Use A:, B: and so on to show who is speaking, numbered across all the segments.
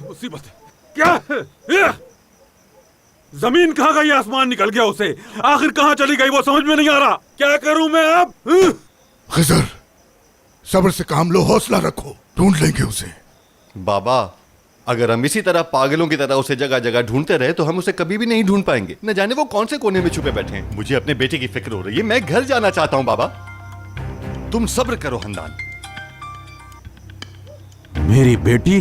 A: मुसीबत है। क्या है? जमीन कहाँ गई, आसमान निकल गया उसे, आखिर कहाँ चली गई वो समझ में नहीं आ रहा। क्या करूं मैं अब?
B: खिजर, सब्र से काम लो, हौसला रखो, ढूंढ लेंगे उसे।
C: बाबा, अगर हम इसी तरह पागलों की तरह उसे जगह जगह ढूंढते रहे तो हम उसे कभी भी नहीं ढूंढ पाएंगे। न जाने वो कौन से कोने में छुपे बैठे हैं। मुझे अपने बेटे की फिक्र हो रही है, मैं घर जाना चाहता हूं। बाबा, तुम सब्र करो हंदान।
A: मेरी बेटी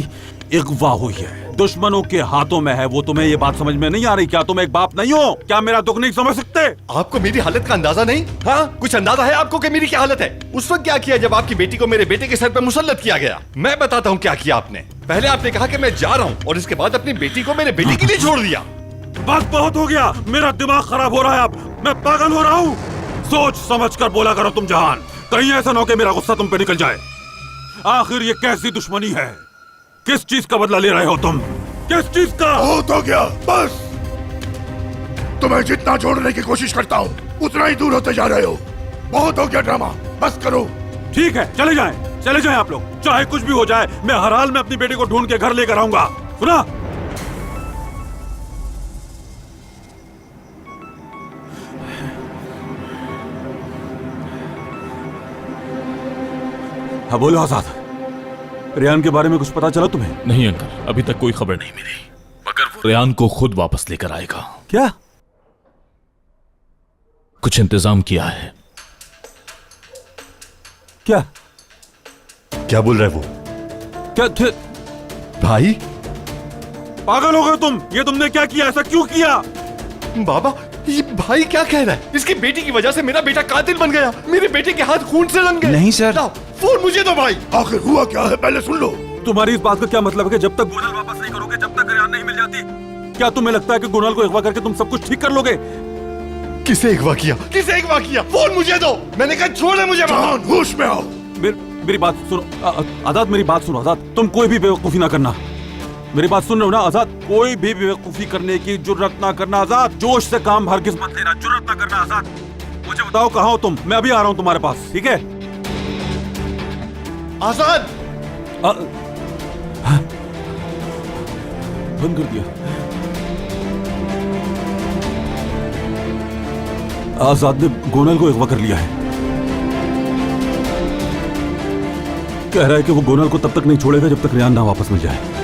A: अगवा हुई है, दुश्मनों के हाथों में है। वो तुम्हें ये बात समझ में नहीं आ रही? क्या तुम एक बाप नहीं हो? क्या मेरा दुख नहीं समझ सकते?
C: आपको मेरी हालत का अंदाजा नहीं? हाँ, कुछ अंदाजा है आपको कि मेरी क्या हालत है? उस वक्त क्या किया जब आपकी बेटी को मेरे बेटे के सर पर मुसल्लत किया गया? मैं बताता हूँ क्या किया आपने। पहले आपने कहा कि मैं जा रहा हूँ और इसके बाद अपनी बेटी को मेरे बेटे के लिए छोड़ दिया।
A: बस बहुत हो गया, मेरा दिमाग खराब हो रहा है, अब मैं पागल हो रहा हूँ। सोच समझ कर बोला करो तुम जहान, कहीं ऐसा ना हो कि मेरा गुस्सा तुम पे निकल जाए। आखिर ये कैसी दुश्मनी है? किस चीज का बदला ले रहे हो तुम? किस चीज का?
B: बहुत हो गया, बस। तुम्हें जितना जोड़ने की कोशिश करता हूँ उतना ही दूर होते जा रहे हो। बहुत हो गया ड्रामा, बस करो।
A: ठीक है, चले जाएं आप लोग, चाहे कुछ भी हो जाए, मैं हर हाल में अपनी बेटी को ढूंढ के घर लेकर आऊंगा। सुना? हाँ बोलो आजाद, रेयान के बारे में कुछ पता चला तुम्हें?
D: नहीं अंकल, अभी तक कोई खबर नहीं मिली, मगर वो रेयान को खुद वापस लेकर आएगा।
A: क्या?
D: कुछ इंतजाम किया है।
A: क्या
C: क्या बोल रहे वो?
A: क्या
C: भाई,
A: पागल हो गए तुम? ये तुमने क्या किया? ऐसा क्यों किया?
C: बाबा, ये भाई क्या कह रहा है? इसकी बेटी की वजह से मेरा बेटा कातिल बन गया, मेरे बेटे के हाथ खून से रंग गए।
E: नहीं सर।
C: फोन मुझे दो भाई।
B: आखिर हुआ क्या है पहले सुन लो।
A: तुम्हारी इस बात का क्या मतलब है कि जब तक गोनल वापस नहीं करोगे, जब तक रेयान नहीं मिल जाती? क्या तुम्हें लगता है कि गोनल को अगवा करके तुम सब कुछ ठीक कर लोगे?
C: किसे अगवा किया? किसे अगवा किया? फोन मुझे दो। मैंने कहा छोड़े मुझे।
B: जहान, होश में आओ।
A: मेरी बात सुनो आजाद, मेरी बात सुनो आजाद, तुम कोई भी बेवकूफी ना करना। मेरी बात सुन रहे हो ना आजाद? कोई भी बेवकूफी करने की जुर्रत ना करना आजाद। जोश से काम हरगिज मत लेना, जुर्रत ना करना आजाद। मुझे बताओ कहाँ हो तुम, मैं अभी आ रहा हूँ तुम्हारे पास, ठीक है?
C: आजाद,
A: बंद कर दिया। आजाद ने गोनल को अगवा कर लिया है। कह रहा है कि वो गोनल को तब तक नहीं छोड़ेगा जब तक रेयान ना वापस मिल जाए।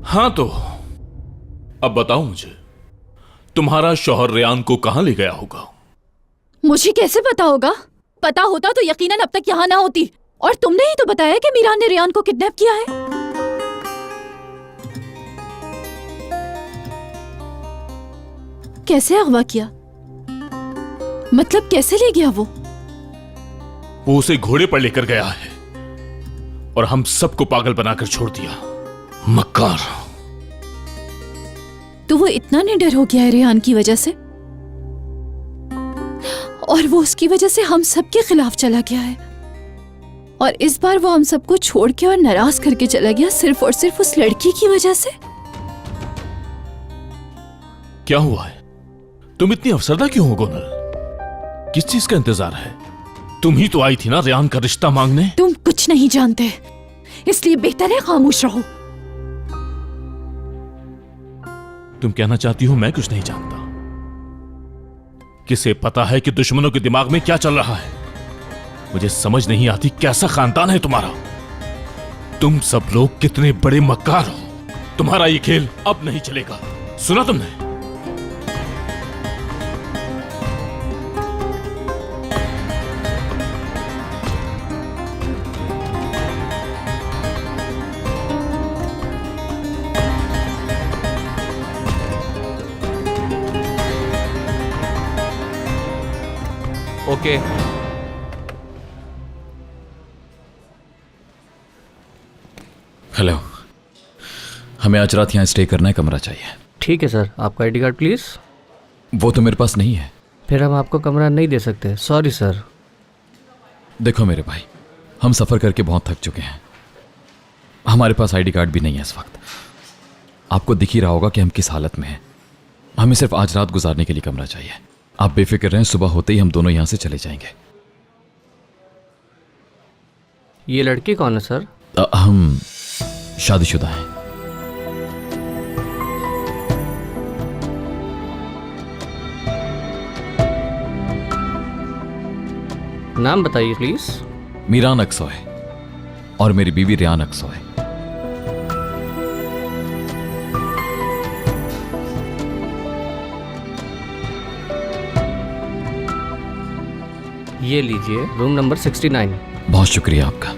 D: हाँ तो अब बताओ मुझे, तुम्हारा शौहर रेयान को कहां ले गया होगा?
F: मुझे कैसे पता होगा? पता होता तो यकीनन अब तक यहाँ ना होती। और तुमने ही तो बताया कि मीरान ने रेयान को किडनैप किया है। कैसे अगवा किया? मतलब कैसे ले गया वो
D: उसे घोड़े पर लेकर गया है और हम सबको पागल बनाकर छोड़ दिया। मक्कार।
F: तो वो इतना निडर हो गया है रेहान की वजह से, और वो उसकी वजह से हम सबके खिलाफ चला गया है। और इस बार वो हम सबको छोड़ के और नाराज करके चला गया सिर्फ और सिर्फ उस लड़की की वजह से।
D: क्या हुआ है? तुम इतनी अफसरदा क्यों हो गोनल? किस चीज का इंतजार है? तुम ही तो आई थी ना रेयान का रिश्ता मांगने।
F: तुम कुछ नहीं जानते, इसलिए बेहतर है खामोश रहो।
D: तुम कहना चाहती हो मैं कुछ नहीं जानता? किसे पता है कि दुश्मनों के दिमाग में क्या चल रहा है? मुझे समझ नहीं आती कैसा खानदान है तुम्हारा। तुम सब लोग कितने बड़े मक्कार हो। तुम्हारा ये खेल अब नहीं चलेगा, सुना तुमने?
E: ओके।
G: हेलो, हमें आज रात यहाँ स्टे करना है, कमरा चाहिए।
H: ठीक है सर, आपका आईडी कार्ड प्लीज़।
G: वो तो मेरे पास नहीं है।
H: फिर हम आपको कमरा नहीं दे सकते, सॉरी सर।
G: देखो मेरे भाई, हम सफ़र करके बहुत थक चुके हैं। हमारे पास आईडी कार्ड भी नहीं है इस वक्त। आपको दिख ही रहा होगा कि हम किस हालत में हैं। हमें सिर्फ आज रात गुजारने के लिए कमरा चाहिए। आप बेफिक्र रहें, सुबह होते ही हम दोनों यहां से चले जाएंगे।
H: ये लड़की कौन है सर?
G: हम शादीशुदा हैं।
H: नाम बताइए प्लीज।
G: मीरान अक्सॉय और मेरी बीवी रियान अक्सॉय।
H: ये लीजिए रूम नंबर 69।
G: बहुत शुक्रिया आपका।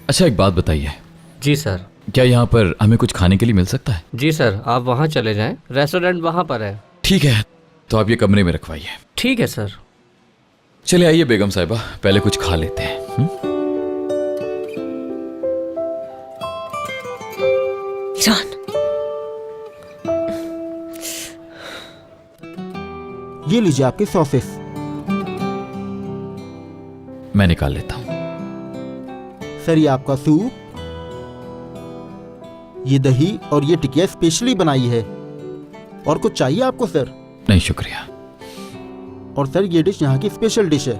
G: अच्छा एक बात बताइए,
H: जी सर।
G: क्या यहाँ पर हमें कुछ खाने के लिए मिल सकता है?
H: जी सर, आप वहाँ चले जाएं, रेस्टोरेंट वहाँ पर है।
G: ठीक है, तो आप ये कमरे में रखवाइए।
H: ठीक है सर।
G: चले आइए बेगम साहिबा, पहले कुछ खा लेते हैं।
F: ईरान,
I: ये लीजिए आपके सॉसेस।
G: मैं निकाल लेता हूँ।
I: सर ये आपका सूप, ये दही और ये टिकिया स्पेशली बनाई है। और कुछ चाहिए आपको सर?
G: नहीं शुक्रिया।
I: और सर ये डिश यहाँ की स्पेशल डिश है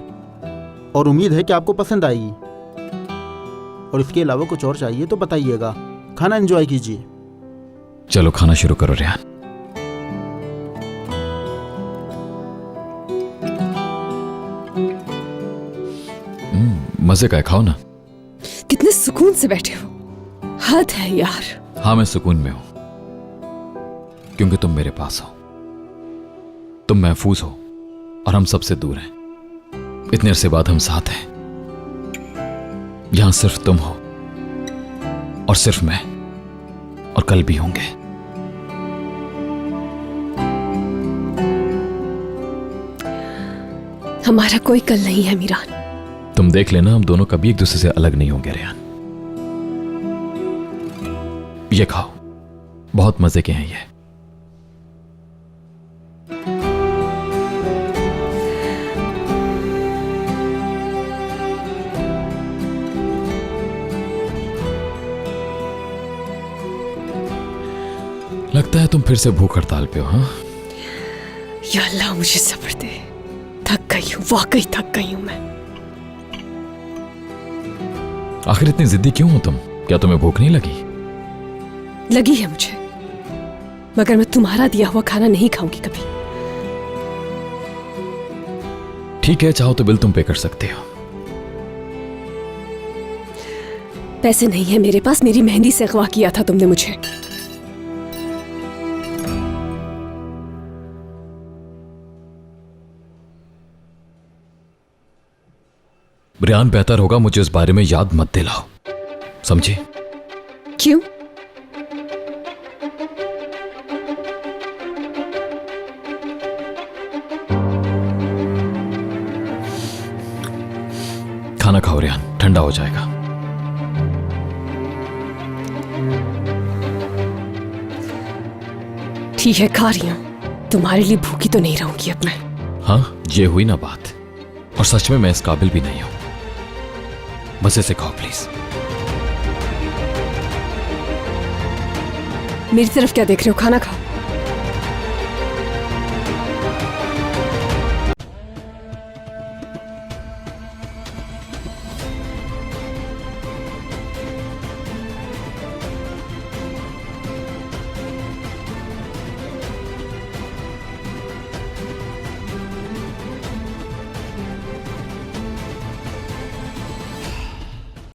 I: और उम्मीद है कि आपको पसंद आएगी। और इसके अलावा कुछ और चाहिए तो बताइएगा। खाना एंजॉय कीजिए।
G: चलो खाना शुरू करो रियान। मजे का है, खाओ ना।
F: कितने सुकून से बैठे हो, हद है यार।
G: हाँ मैं सुकून में हूं क्योंकि तुम मेरे पास हो। तुम महफूज हो और हम सबसे दूर हैं। इतने अरसे बाद हम साथ हैं। यहां सिर्फ तुम हो और सिर्फ मैं, और कल भी होंगे।
F: हमारा कोई कल नहीं है मीरान।
G: तुम देख लेना, हम दोनों कभी एक दूसरे से अलग नहीं होंगे रियान। ये खाओ, बहुत मजे के हैं ये। लगता है तुम फिर से भूख हड़ताल पे हो। हाँ
F: या अल्लाह मुझे सब्र दे। थक गई हूँ, वाकई थक गई हूँ मैं।
G: आखिर इतनी जिद्दी क्यों हो तुम? क्या तुम्हें भूख नहीं लगी?
F: लगी है मुझे, मगर मैं तुम्हारा दिया हुआ खाना नहीं खाऊंगी कभी।
G: ठीक है, चाहो तो बिल तुम पे कर सकते हो।
F: पैसे नहीं है मेरे पास। मेरी मेहंदी से अगवा किया था तुमने मुझे।
G: रियान, बेहतर होगा मुझे उस बारे में याद मत दिलाओ, समझे?
F: क्यों?
G: खाना खाओ रियान, ठंडा हो जाएगा।
F: ठीक है, खा रही हूं। तुम्हारे लिए भूखी तो नहीं रहूंगी अब मैं।
G: हाँ, ये हुई ना बात। और सच में मैं इस काबिल भी नहीं हूं। मजे से खाओ प्लीज।
F: मेरी तरफ क्या देख रहे हो? खाना खाओ।